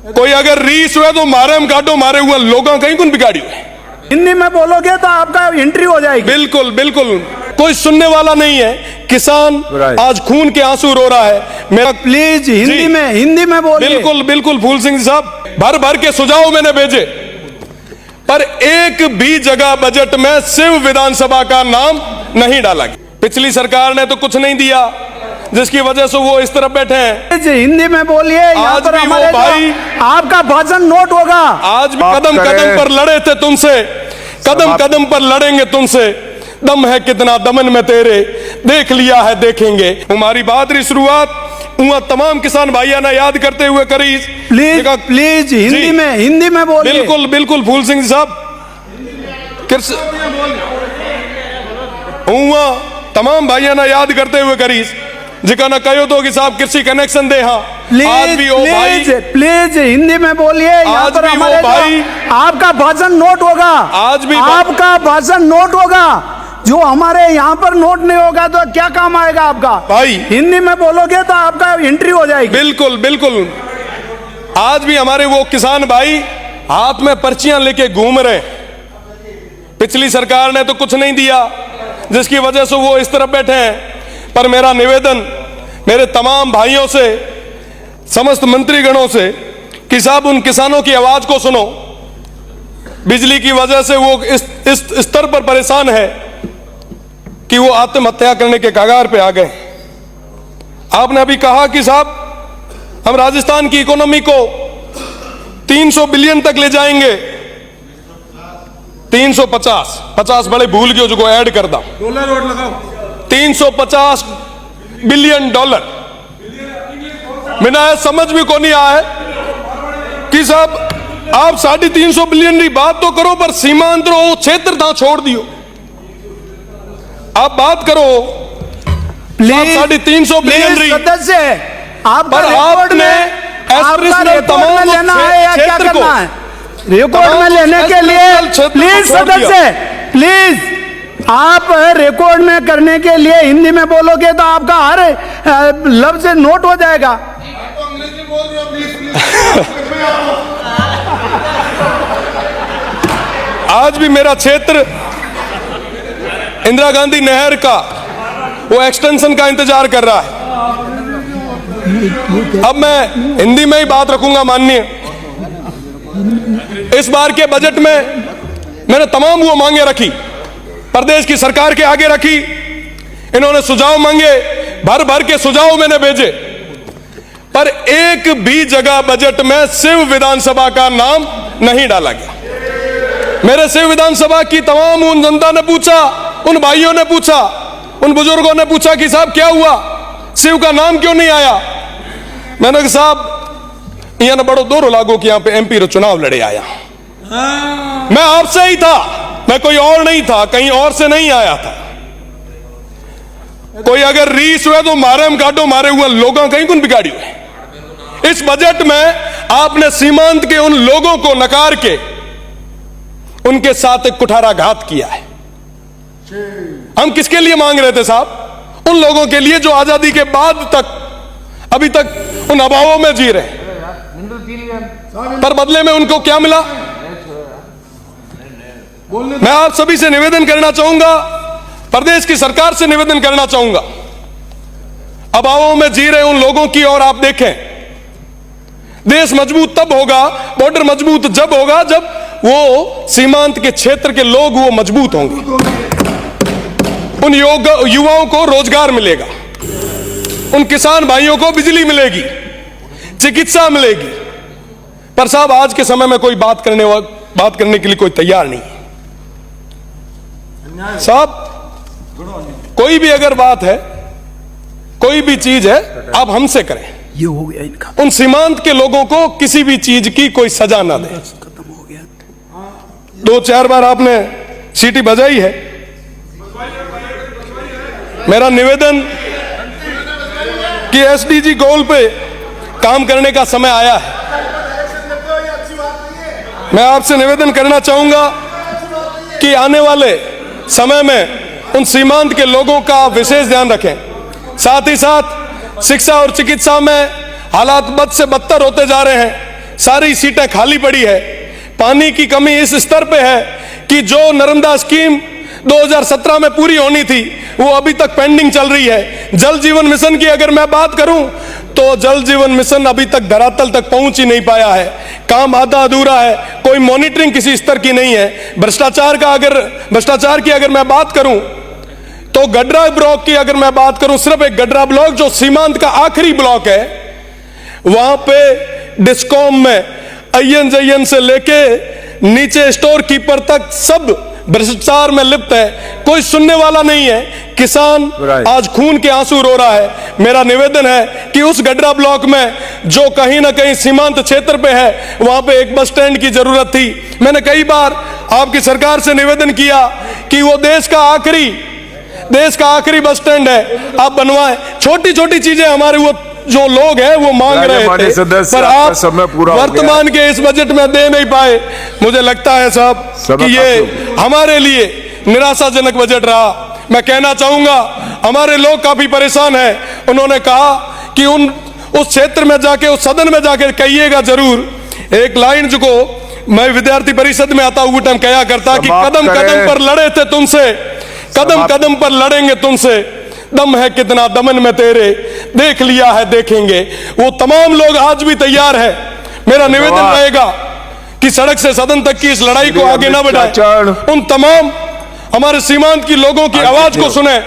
कोई अगर रीस हुए तो मारे हम काटो मारे हुए लोगों कहीं कौन बिगाड़ी हुए। हिंदी में बोलोगे तो आपका एंट्री हो जाएगी। बिल्कुल बिल्कुल, कोई सुनने वाला नहीं है। किसान आज खून के आंसू रो रहा है। मेरा प्लीज हिंदी में बोलिए। बिल्कुल बिल्कुल फूल सिंह साहब, भर भर के सुझाव मैंने भेजे, पर एक भी जगह बजट में शिव विधानसभा का नाम नहीं डाला गया। पिछली सरकार ने तो कुछ नहीं दिया, जिसकी वजह से वो इस तरफ बैठे हैं। हिंदी में बोलिए। आज भी वो भाई आपका भाषण नोट होगा। आज भी कदम कदम पर लड़े थे तुमसे, कदम कदम पर लड़ेंगे तुमसे। दम है कितना दमन में तेरे, देख लिया है देखेंगे। हमारी बहादुरी शुरुआत तमाम किसान भाइयों ने याद करते हुए करी। प्लीज हिंदी में बोलिए। बिल्कुल बिल्कुल फूल सिंह साहब, तमाम भाइयों ने याद करते हुए करी जिका ना कहो तो कि साहब कृषि कनेक्शन दे। हाँ आज भी वो भाई प्लीज हिंदी में बोलिए। आज भी वो भाई आपका भाषण नोट होगा। आज भी आपका भाषण नोट होगा। जो हमारे यहाँ पर नोट नहीं होगा तो क्या काम आएगा आपका भाई। हिंदी में बोलोगे तो आपका एंट्री हो जाएगी। बिल्कुल बिल्कुल, आज भी हमारे वो किसान भाई हाथ में पर्चियां लेके घूम रहे। पिछली सरकार ने तो कुछ नहीं दिया, जिसकी वजह से वो इस तरफ बैठे हैं। पर मेरा निवेदन मेरे तमाम भाइयों से, समस्त मंत्रीगणों से कि साहब उन किसानों की आवाज को सुनो। बिजली की वजह से वो इस स्तर पर परेशान है कि वो आत्महत्या करने के कगार पे आ गए। आपने अभी कहा कि साहब हम राजस्थान की इकोनॉमी को 300 बिलियन तक ले जाएंगे। 350 बड़े भूल गए जो ऐड कर दा। 350 बिलियन डॉलर। मैंने समझ भी को नहीं आया कि साहब आप 350 बिलियन की बात तो करो, पर सीमांत क्षेत्र था छोड़ दियो। आप बात करो प्लीज 350 बिलियन सदस्य आप पर आपने तमाम लेना है या क्या करना है? रिकॉर्ड में लेने के लिए प्लीज सदस्य, प्लीज आप रिकॉर्ड में करने के लिए हिंदी में बोलोगे तो आपका हर लफ्ज नोट हो जाएगा। आज भी मेरा क्षेत्र इंदिरा गांधी नहर का वो एक्सटेंशन का इंतजार कर रहा है। अब मैं हिंदी में ही बात रखूंगा। माननीय, इस बार के बजट में मैंने तमाम वो मांगे रखी, प्रदेश की सरकार के आगे रखी। इन्होंने सुझाव मांगे, भर भर के सुझाव मैंने भेजे, पर एक भी जगह बजट में शिव विधानसभा का नाम नहीं डाला गया। मेरे शिव विधानसभा की तमाम उन जनता ने पूछा, उन भाइयों ने पूछा, उन बुजुर्गों ने पूछा कि साहब क्या हुआ, शिव का नाम क्यों नहीं आया। मैंने कहा साहब यहाँ बड़ो दौर लागो कि यहाँ पे एमपी रो चुनाव लड़े आया। मैं आपसे ही था, मैं कोई और नहीं था, कहीं और से नहीं आया था। कोई अगर रीस हुए तो मारे हम काटो मारे हुए लोगों कहीं कौन बिगाड़ी हुए। इस बजट में आपने सीमांत के उन लोगों को नकार के उनके साथ एक कुठाराघात किया है। हम किसके लिए मांग रहे थे साहब? उन लोगों के लिए जो आजादी के बाद तक अभी तक उन अभावों में जी रहे, पर बदले में उनको क्या मिला? मैं आप सभी से निवेदन करना चाहूंगा, प्रदेश की सरकार से निवेदन करना चाहूंगा, अभावों में जी रहे उन लोगों की ओर आप देखें। देश मजबूत तब होगा, बॉर्डर मजबूत जब होगा जब वो सीमांत के क्षेत्र के लोग वो मजबूत होंगे। उन युवाओं को रोजगार मिलेगा, उन किसान भाइयों को बिजली मिलेगी, चिकित्सा मिलेगी। पर साहब आज के समय में कोई बात करने के लिए कोई तैयार नहीं साहब। कोई भी अगर बात है, कोई भी चीज है, आप हमसे करें। ये हो गया इनका। उन सीमांत के लोगों को किसी भी चीज की कोई सजा ना दे। खत्म हो गया। 2-4 बार आपने सीटी बजाई है। मेरा निवेदन कि एसडीजी गोल पे काम करने का समय आया है। मैं आपसे निवेदन करना चाहूंगा कि आने वाले समय में उन सीमांत के लोगों का विशेष ध्यान रखें। साथ ही साथ शिक्षा और चिकित्सा में हालात बद से बदतर होते जा रहे हैं। सारी सीटें खाली पड़ी है। पानी की कमी इस स्तर पे है कि जो नर्मदा स्कीम 2017 में पूरी होनी थी वो अभी तक पेंडिंग चल रही है। जल जीवन मिशन की अगर मैं बात करूं तो जल जीवन मिशन अभी तक धरातल तक पहुंच ही नहीं पाया है, काम आधा अधूरा है, कोई मॉनिटरिंग किसी स्तर की नहीं है। भ्रष्टाचार की अगर मैं बात करूं तो गडरा ब्लॉक की अगर मैं बात करूं, सिर्फ एक गडरा ब्लॉक जो सीमांत का आखिरी ब्लॉक है, वहां पे डिस्कॉम में INJN से लेके नीचे स्टोर कीपर तक सब भ्रष्टाचार में लिप्त है, कोई सुनने वाला नहीं है। किसान आज खून के आंसू रो रहा है। मेरा निवेदन है कि उस गडरा ब्लॉक में जो कहीं ना कहीं सीमांत क्षेत्र पे है वहां पे एक बस स्टैंड की जरूरत थी। मैंने कई बार आपकी सरकार से निवेदन किया कि वो देश का आखिरी बस स्टैंड है, आप बनवाएं। छोटी छोटी चीजें हमारे वो जो लोग हैं वो मांग रहे थे, पर आप वर्तमान के इस बजट में दे नहीं पाए। मुझे लगता है साहब कि ये हमारे लिए निराशाजनक बजट रहा। मैं कहना चाहूंगा हमारे लोग काफी परेशान हैं। उन्होंने कहा कि उस क्षेत्र में जाके, उस सदन में जाके कहिएगा जरूर एक लाइन जो मैं विद्यार्थी परिषद में आता हुआ टाइम कहा करता कि कदम कदम पर लड़े थे तुमसे, कदम कदम पर लड़ेंगे तुमसे, दम है कितना दमन में तेरे, देख लिया है देखेंगे। वो तमाम लोग आज भी तैयार है। मेरा निवेदन रहेगा कि सड़क से सदन तक की इस लड़ाई को आगे न बढ़ाएं, उन तमाम हमारे सीमांत की लोगों की आवाज को सुने।